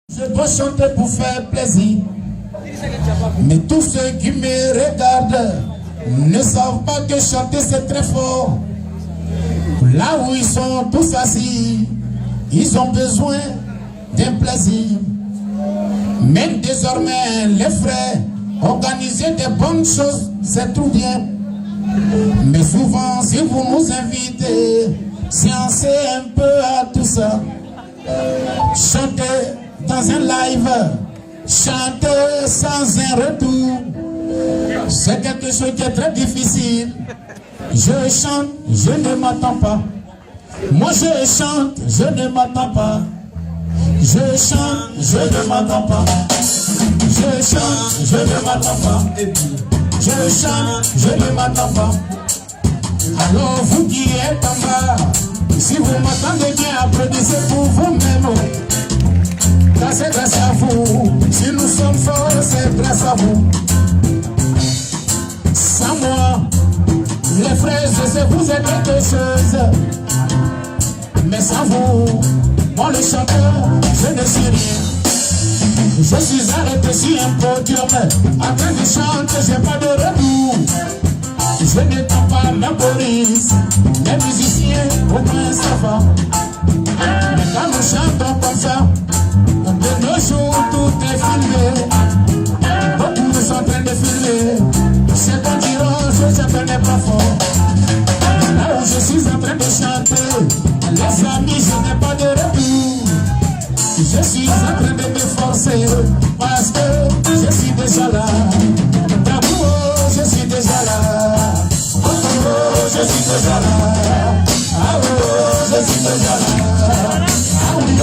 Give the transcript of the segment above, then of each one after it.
Je dois chanter pour faire plaisir. Mais tous ceux qui me regardent ne savent pas que chanter c'est très fort. Là où ils sont tous assis, ils ont besoin d'un plaisir. Même désormais, les frères, organiser des bonnes choses, c'est tout bien. Mais souvent, si vous nous invitez, séancez un peu à tout ça. Chanter dans un live, chanter sans un retour, c'est quelque chose qui est très difficile. Je chante, je ne m'attends pas. Moi je chante, je ne m'attends pas. Je chante, je ne m'attends pas. Je chante, je ne m'attends pas. Je chante, je ne m'attends pas. Alors vous qui êtes en bas, si vous m'attendez bien, applaudissez pour vous-même. Car c'est grâce à vous. Si nous sommes forts, c'est grâce à vous. Sans moi, les frères, je sais vous êtes quelque chose. Mais sans vous, moi le chanteur, je ne suis rien. Je suis arrêté sur un podium, en train de chanter, j'ai pas de retour. Je n'étends pas ma police, les musiciens, au moins ça va. Mais quand nous chantons comme ça, de nos jours, tout est filmé. Beaucoup sont en train de filmer. C'est qu'on dira, je ne connais pas fort. Là où je suis en train de chanter, les amis, je n'ai pas de retour. Je suis en train de me forcer, parce que je suis déjà là. D'abord, je suis déjà là. Oh, je suis déjà là. Ah oh, je suis déjà là. Ah oui,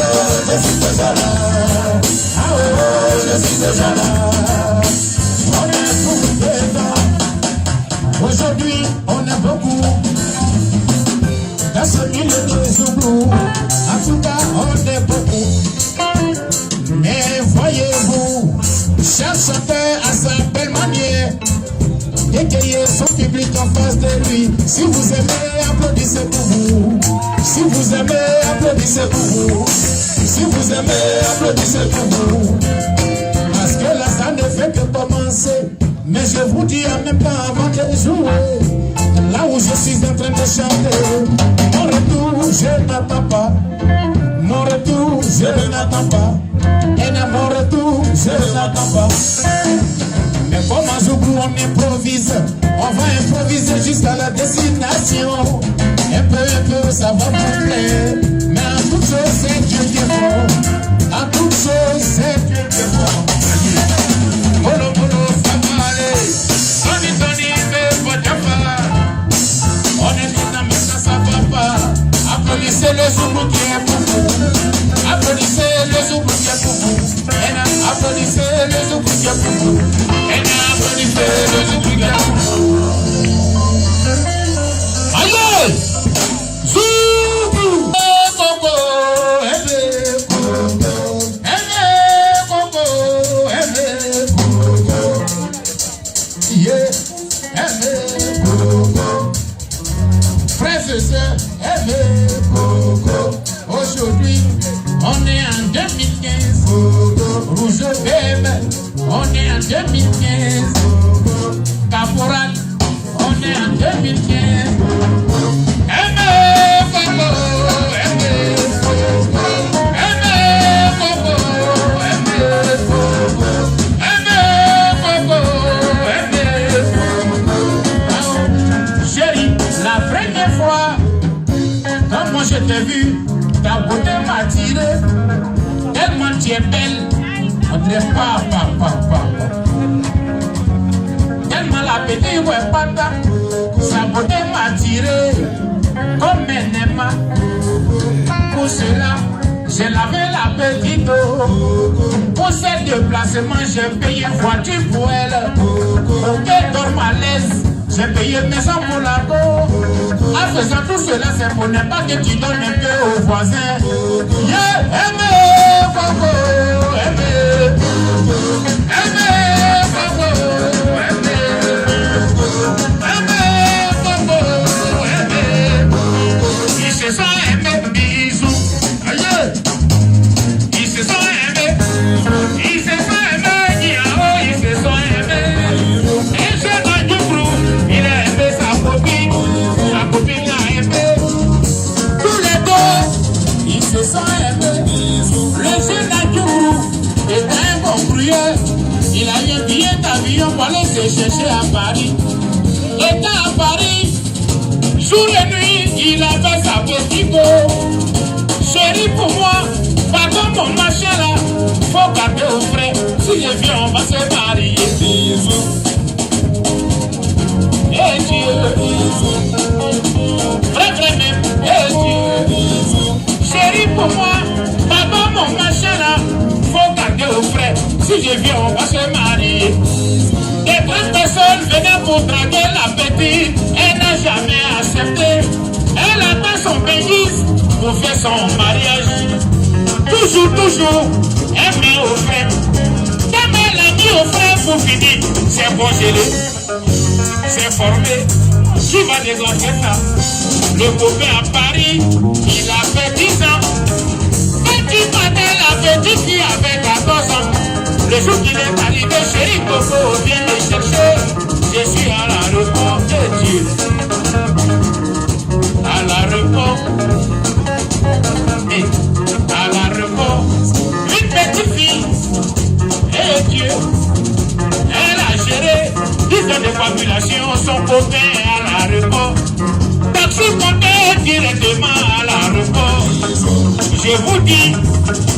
je suis déjà là. Ah oh, je suis déjà là. On est beaucoup dedans. Aujourd'hui, on est beaucoup dans ce milieu de Zouglou. En tout cas, on est beaucoup. Mais voyez-vous, chaque chanteur a sa belle manière d'égayer son public en face de lui. Si vous aimez, applaudissez pour vous. Si vous aimez, applaudissez pour vous. Si vous aimez, applaudissez pour vous. Parce que là, ça ne fait que commencer. Mais je vous dis en même temps avant de jouer, là où je suis en train de chanter, mon retour, je n'attends pas. Mon retour, je n'attends pas. Et à mon retour, je n'attends pas. Mais comme en Zouglou on improvise, on va improviser jusqu'à la destination. Un peu, ça va vous plaire. Mais en toute chose, c'est Dieu qui est fort. En toute chose, c'est Dieu qui est fort. Bolo, bolo, famale. Tony, Tony, mais pas de on est dans mais ça va pas. Applaudissez le Zouglou qui est pour vous. Applaudissez le Zouglou qui est pour vous. Applaudissez le Zouglou qui est pour vous. Applaudissez le Zouglou qui est pour vous. Aïe! Zouglou! Coco, frères et sœurs, aujourd'hui, on est en 2015. Rouge Bème, on est en 2015. Caporal, on est en 2015. Chérie, la première fois, quand moi je t'ai vu, ta beauté m'a attiré. Tellement tu es belle, on dirait pas. Tellement la petite ouais pata, sa beauté m'a attiré comme un aimant. Pour cela, j'ai lavé la petite eau. Pour ses déplacements, j'ai payé voiture pour elle. Pour qu'elle dorme à l'aise, j'ai payé maison pour la go. En faisant tout cela, c'est pour ne pas que tu donnes un peu aux voisins. Yeah, aimez, Coco, aimez, Coco, aimez, Coco, aimez. Ils se sont aimés, bisous. Aïe, ils se sont aimés. pas laissé chercher à Paris. Étant à Paris, jour et nuit, il avait sa petite go. Chérie, pour moi, pardon mon machin là, faut garder au frais. Si je viens, on va se marier. Bisous. Et Dieu, vrai, vrai même, et Dieu. Chérie, pour moi, pardon mon machin là, faut garder au frais. Si je viens, on va se marier. Des 30 personnes venaient pour draguer la petite. Elle n'a jamais accepté. Elle attend son bénisse pour faire son mariage. Toujours, elle met au frais. Comme elle a mis au frais pour finir, c'est congelé, c'est formé. Qui va dégonfler ça? Le copain à Paris, il a fait 10 ans. Et qui battait la petite fille avec 14 ans. Le jour qu'il est arrivé, chérie Coco, viens me chercher. Je suis à l'aéroport de Dieu. À l'aéroport. Et à l'aéroport. Une petite fille. Et Dieu. Elle a géré 10 ans de population. Son copain à l'aéroport. Taxi comptait directement à l'aéroport. Je vous dis,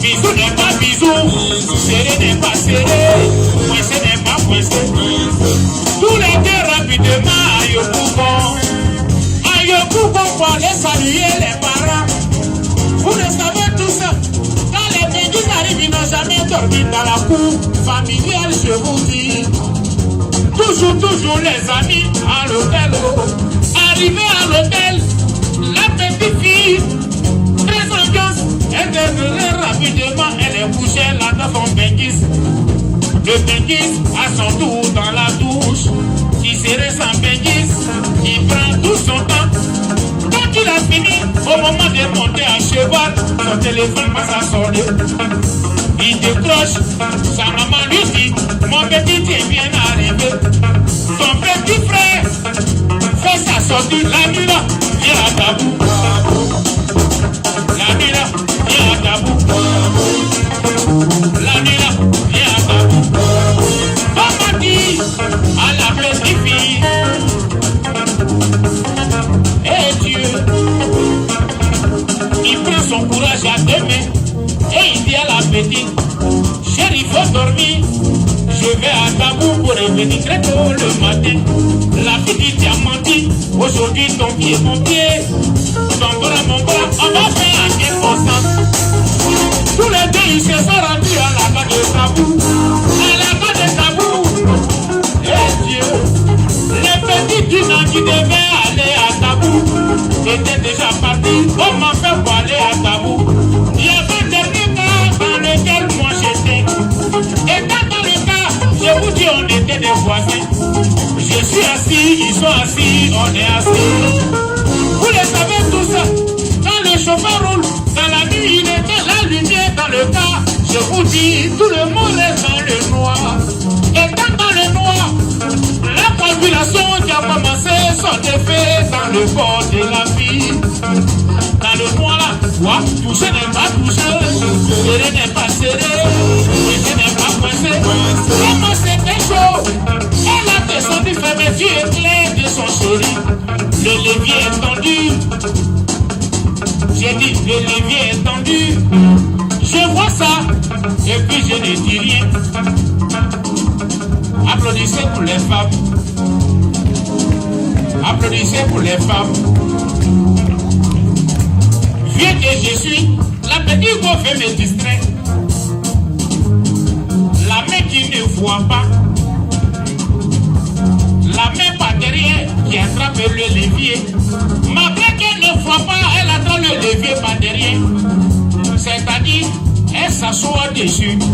bisous n'est pas bisous, serré n'est pas serré, coincé n'est pas coincé. Tous les deux rapidement à Yopougon. À Yopougon pour aller saluer les parents. Vous le savez tout ça. Quand les bénis arrivent, ils n'ont jamais dormi dans la cour familiale, je vous dis. Toujours les amis à l'hôtel. Arrivé à l'hôtel, la petite fille, très ambiance, elle devenait rapidement, elle est couchée là dans son bénisse. Le bénisse à son tour dans la douche, il serrait sans bénisse, il prend tout son temps. Quand il a fini, au moment de monter à cheval, son téléphone passe à sonner. Il décroche, sa maman lui dit, mon petit est bien arrivé. Ton petit frère fait sa sortie, la nuit là, viens à Tabou. La nuit là, viens à Tabou. La nuit là, viens à Tabou. On m'a dit à la petite fille, et Dieu, il prend son courage à deux mains et il dit à la petite, chérie, il faut dormir. Je vais à Tabou pour revenir très tôt le matin. La petite a menti. Aujourd'hui, ton pied, mon pied. Ton bras, mon bras. On va faire un quel constant. Tous les deux, ils se sont rendus à la gare de Tabou. À la gare de Tabou. Eh Dieu. Les petites dîners qui devaient aller à Tabou étaient déjà partis. Comment faire pour aller à Tabou? Il y avait un dernier cas dans lequel moi j'étais. Et dans le cas, je vous dis, on était des voisins. Je suis assis, ils sont assis, on est assis. Vous le savez tout ça. Quand le chauffeur roule, dans la nuit, il était la lumière dans le cas. Je vous dis, tout le monde est dans le noir. Et dans le noir, la population qui a commencé son effet dans le bord de la vie. Dans le noir là, quoi? Toucher n'est pas touché, serré n'est pas serré, coincé n'est pas coincé. Comment c'était chaud? Elle a descendu, fermeture éclair de son chéri. Le levier est tendu. J'ai dit, le levier est tendu. Je vois ça, et puis je ne dis rien. Applaudissez pour les femmes. Applaudissez pour les femmes. Vieux que je suis, la petite go fait me distraire. La main qui ne voit pas. La main par derrière qui attrape le levier. Malgré qu'elle ne voit pas, elle attrape le levier par derrière. C'est-à-dire, elle s'assoit dessus.